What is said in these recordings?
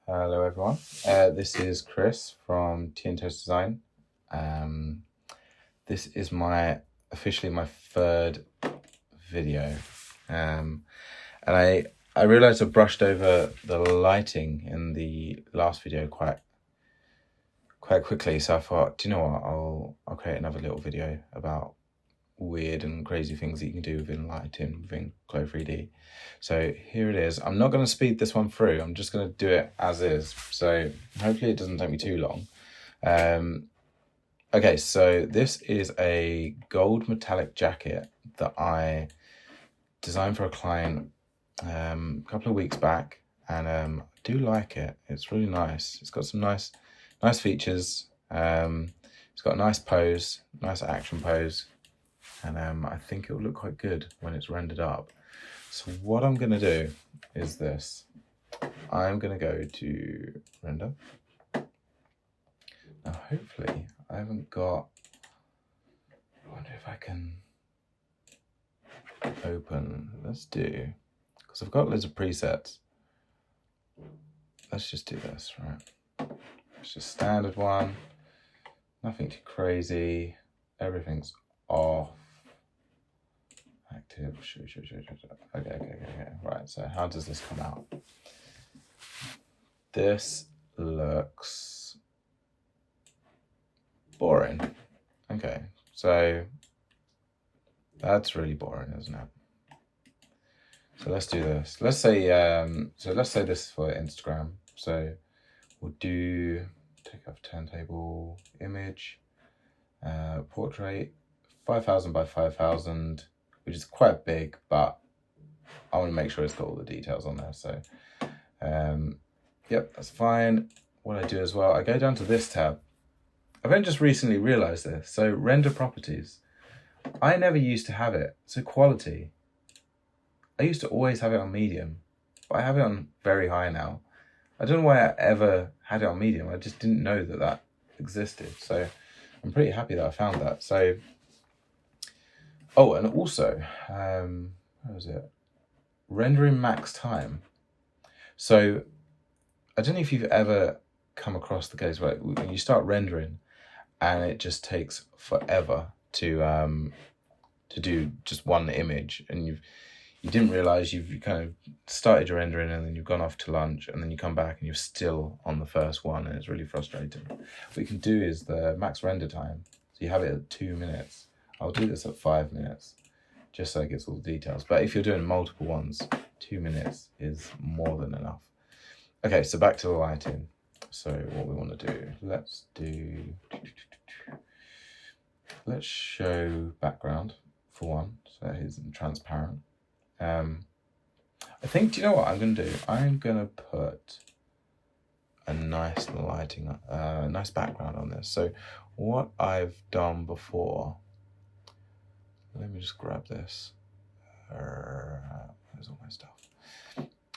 Hello everyone, this is Chris from Tea and Toast Design. This is officially my third video, and I realized I brushed over the lighting in the last video quite quickly, so I thought, do you know what, I'll create another little video about weird and crazy things that you can do within lighting within Clo3D. So here it is. I'm not going to speed this one through. I'm just going to do it as is. So hopefully it doesn't take me too long. Okay, so this is a gold metallic jacket that I designed for a client a couple of weeks back, and I do like it. It's really nice. It's got some nice features. It's got a nice pose, nice action pose. And I think it will look quite good when it's rendered up. So what I'm going to do is this. I'm going to go to render. Now hopefully I haven't got, I wonder if I can open, let's do, because I've got loads of presets. Let's just do this, right? It's just standard one, nothing too crazy, everything's off. Active, okay. Right, so how does this come out? This looks boring. Okay, so that's really boring, isn't it? So let's do this. Let's say let's say this for Instagram. So we'll do take off turntable image, portrait, 5,000 by 5,000. Which is quite big, but I want to make sure it's got all the details on there. So, yep, that's fine. What I do as well, I go down to this tab. I've only just recently realized this. So render properties. I never used to have it. So quality. I used to always have it on medium, but I have it on very high now. I don't know why I ever had it on medium. I just didn't know that existed. So I'm pretty happy that I found that. So, oh, and also, what was it? Rendering max time. So I don't know if you've ever come across the case where when you start rendering and it just takes forever to do just one image, and you didn't realize you've kind of started your rendering and then you've gone off to lunch and then you come back and you're still on the first one, and it's really frustrating. What you can do is the max render time. So you have it at 2 minutes. I'll do this at 5 minutes, just so it gets all the details. But if you're doing multiple ones, 2 minutes is more than enough. Okay, so back to the lighting. So what we want to do, let's show background for one, so it isn't transparent. I think, do you know what I'm going to do? I'm going to put a nice lighting, nice background on this. So what I've done before, let me just grab this. There's all my stuff.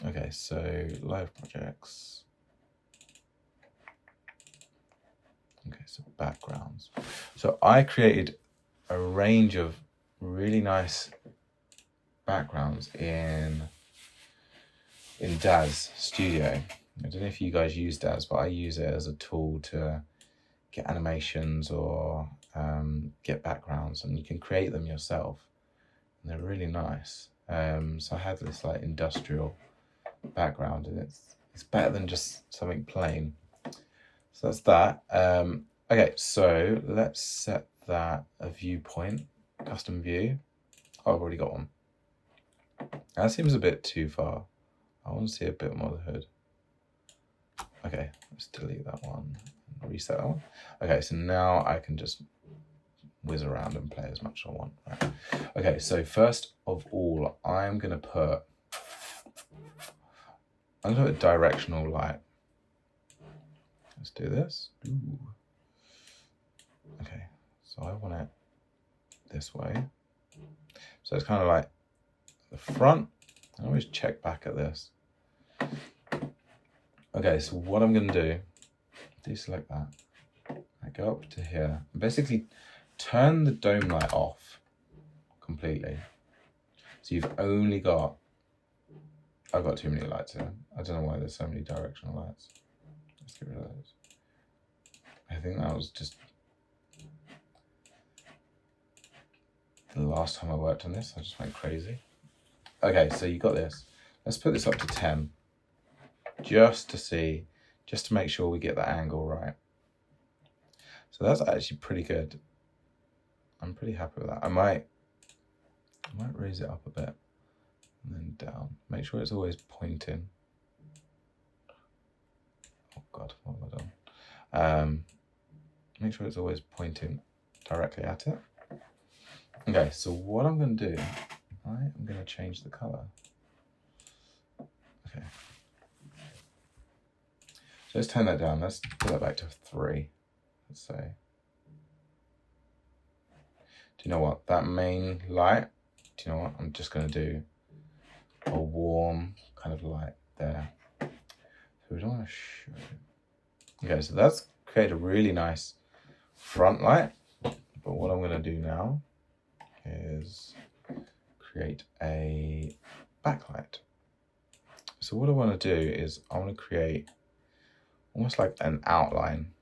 Okay, so live projects. Okay, so backgrounds. So I created a range of really nice backgrounds in DAZ Studio. I don't know if you guys use DAZ, but I use it as a tool to get animations or get backgrounds, and you can create them yourself, and they're really nice. So I had this like industrial background, and it's better than just something plain. So that's that. Okay, so let's set that a viewpoint, custom view. Oh, I've already got one. That seems a bit too far. I want to see a bit more of the hood. Okay, let's delete that one and reset that one. Okay, so now I can just whiz around and play as much as I want. Right. Okay, so first of all, I'm going to put a directional light. Let's do this. Ooh. Okay, so I want it this way. So it's kind of like the front. I always check back at this. Okay, so what I'm going to do, deselect that. I go up to here. Basically, turn the dome light off completely. So you've only got I've got too many lights here. I don't know why there's so many directional lights. Let's get rid of those. I think that was just the last time I worked on this. I just went crazy. Okay, so you got this. Let's put this up to 10. Just to make sure we get the angle right. So that's actually pretty good. I'm pretty happy with that. I might raise it up a bit and then down. Make sure it's always pointing. Oh God, what have I done? Make sure it's always pointing directly at it. Okay, so what I'm going to do, I am going to change the color. Okay. So let's turn that down. Let's put that back to 3. Let's say. Do you know what? That main light, do you know what? I'm just going to do a warm kind of light there. So we don't want to show it. Okay, so that's created a really nice front light. But what I'm going to do now is create a backlight. So what I want to do is I want to create almost like an outline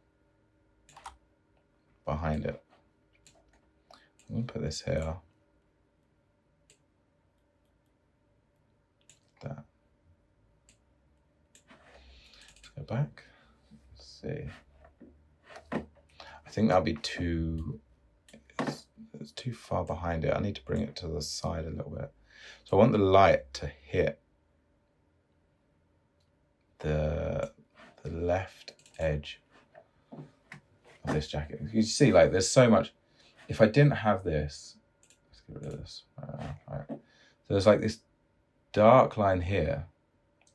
behind it. I'm going to put this here. That. Let's go back. Let's see. I think that'll be too, it's too far behind it. I need to bring it to the side a little bit. So I want the light to hit the left edge of this jacket. You see, like, there's so much. If I didn't have this, let's get rid of this. Right. So there's like this dark line here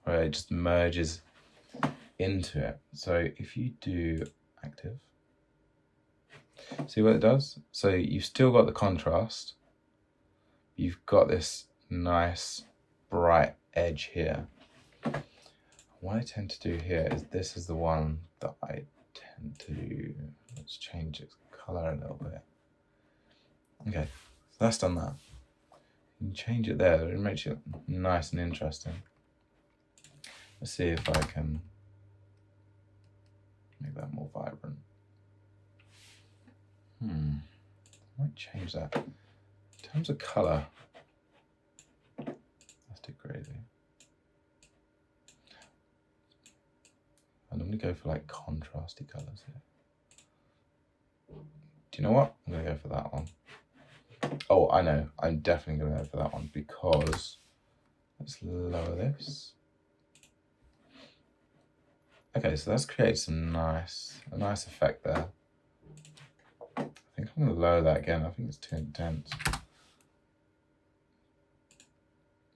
where it just merges into it. So if you do active, see what it does? So you've still got the contrast. You've got this nice bright edge here. What I tend to do here is this is the one that I tend to do. Let's change its color a little bit. Okay, so that's done that. You can change it there. It makes it nice and interesting. Let's see if I can make that more vibrant. I might change that. In terms of color, that's too crazy. I normally go for like contrasty colors here. Do you know what? I'm gonna go for that one. Oh, I know. I'm definitely gonna go for that one because let's lower this. Okay, so that's created a nice effect there. I think I'm gonna lower that again. I think it's too intense.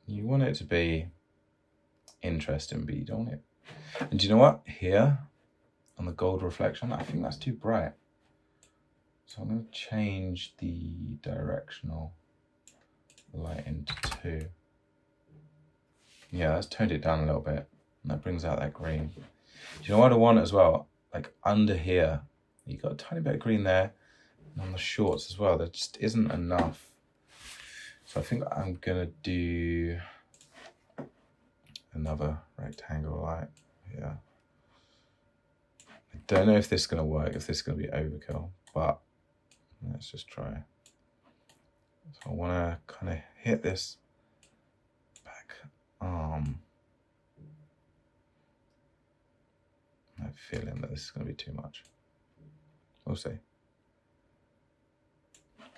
You want it to be interesting, but you don't want it. And do you know what? Here, on the gold reflection, I think that's too bright. So I'm going to change the directional light into 2. Yeah, that's toned it down a little bit. And that brings out that green. Do you know what I want as well? Like under here, you got a tiny bit of green there. And on the shorts as well, there just isn't enough. So I think I'm going to do another rectangle light here. I don't know if this is going to work, if this is going to be overkill, but let's just try. So I want to kind of hit this back arm. I have a feeling that this is going to be too much. We'll see.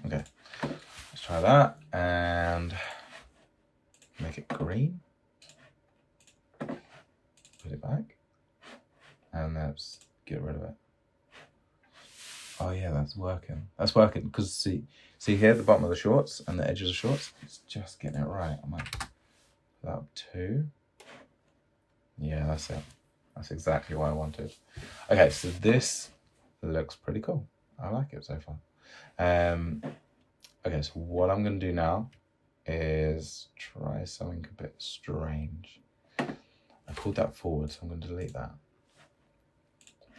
Okay, let's try that and make it green. Put it back and let's get rid of it. Oh yeah, that's working. That's working because see here at the bottom of the shorts and the edges of shorts, it's just getting it right. I might put that up 2. Yeah, that's it. That's exactly what I wanted. Okay, so this looks pretty cool. I like it so far. Okay, so what I'm going to do now is try something a bit strange. I pulled that forward, so I'm going to delete that.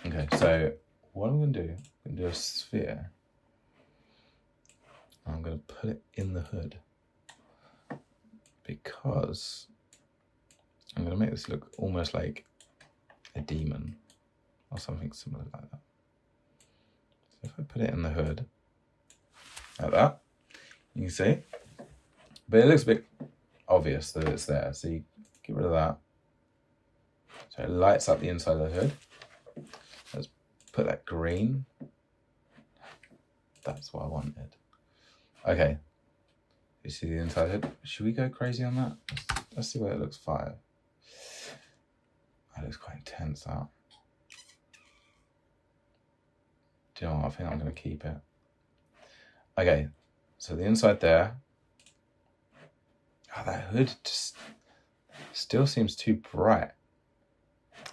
Okay, so what I'm going to do, I'm going to do a sphere. I'm going to put it in the hood because I'm going to make this look almost like a demon or something similar like that. So if I put it in the hood, like that, you can see. But it looks a bit obvious that it's there, so you get rid of that. So it lights up the inside of the hood. Let's put that green. That's what I wanted. Okay. You see the inside hood? Should we go crazy on that? Let's see where it looks fire. That looks quite intense, that. Do you know what? I think I'm going to keep it. Okay, so the inside there. Oh, that hood just still seems too bright.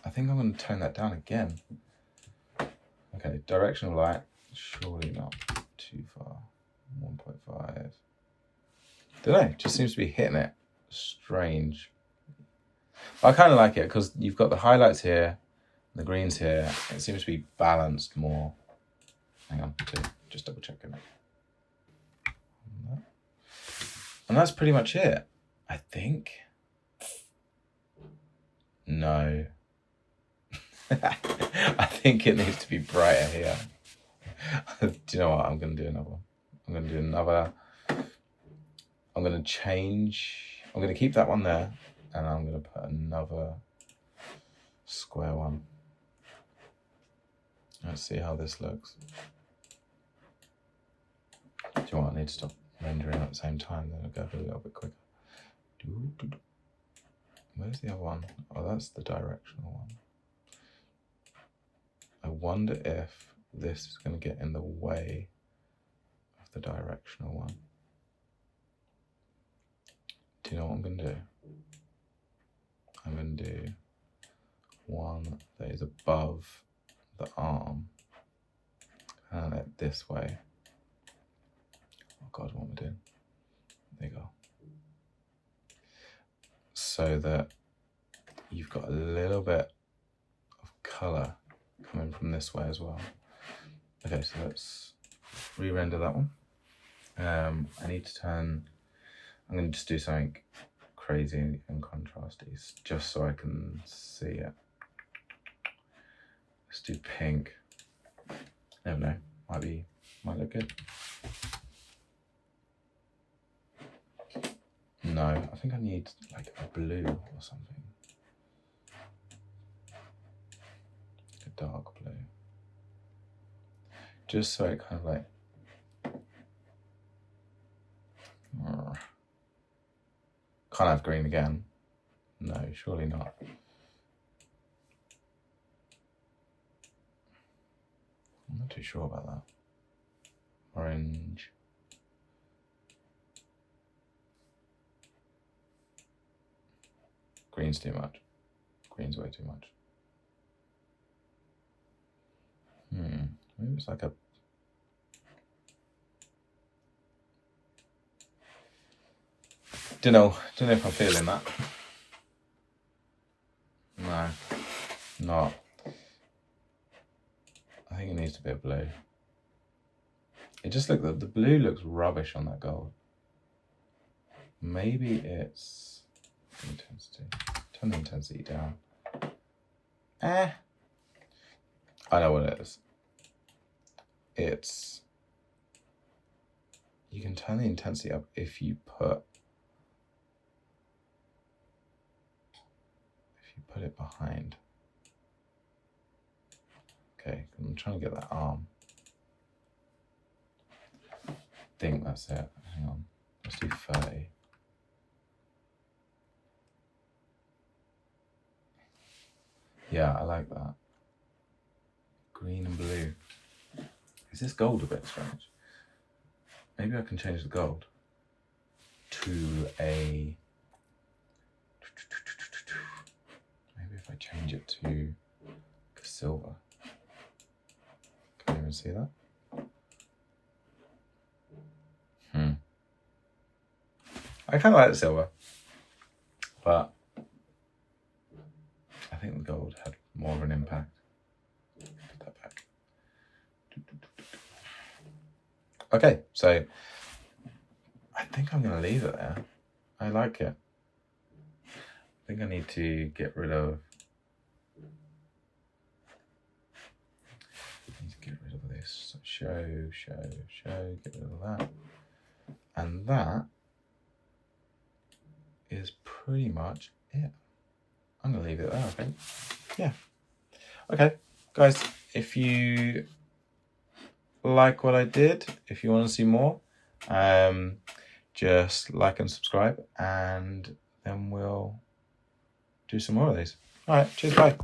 I think I'm going to tone that down again. Okay, direction of light. Surely not too far. 1.5. Don't know, just seems to be hitting it. Strange. I kind of like it because you've got the highlights here, the greens here. It seems to be balanced more. Hang on, just double checking it. And that's pretty much it, I think. No. I think it needs to be brighter here. Do you know what? I'm going to do another one. I'm going to do another. I'm going to change. I'm going to keep that one there. And I'm going to put another square one. Let's see how this looks. Do you know what? I need to stop rendering at the same time. Then it'll go a little bit quicker. Where's the other one? Oh, that's the directional one. I wonder if this is going to get in the way of the directional one. Do you know what I'm going to do? I'm going to do one that is above the arm and it this way. Oh God, what am I doing? There you go. So that you've got a little bit of colour coming from this way as well. Okay, so let's re-render that one. I need to turn, I'm going to just do something crazy and contrasty just so I can see it. Let's do pink. Never know, might look good. No, I think I need like a blue or something. A dark blue. Just so it kind of like... Can't have green again. No, surely not. I'm not too sure about that. Orange. Green's too much. Green's way too much. Maybe it's like a... Don't know if I'm feeling that. No, not. I think it needs to be a blue. It just look, the blue looks rubbish on that gold. Maybe it's intensity. Turn the intensity down. I know what it is. It's, you can turn the intensity up if you put it behind. Okay, I'm trying to get that arm. I think that's it. Hang on, let's do 30. Yeah, I like that. Green and blue. Is this gold a bit strange? Maybe I can change the gold to a... Maybe if I change it to silver. Can you even see that? I kind of like the silver, but I think the gold had more of an impact. Put that back. Okay, so I think I'm going to leave it there. I like it. think I need to get rid of this. So show, get rid of that. And that is pretty much it. I'm gonna leave it there, I think. Yeah. Okay, guys, if you like what I did, if you want to see more, just like and subscribe, and then we'll do some more of these. All right, cheers, bye.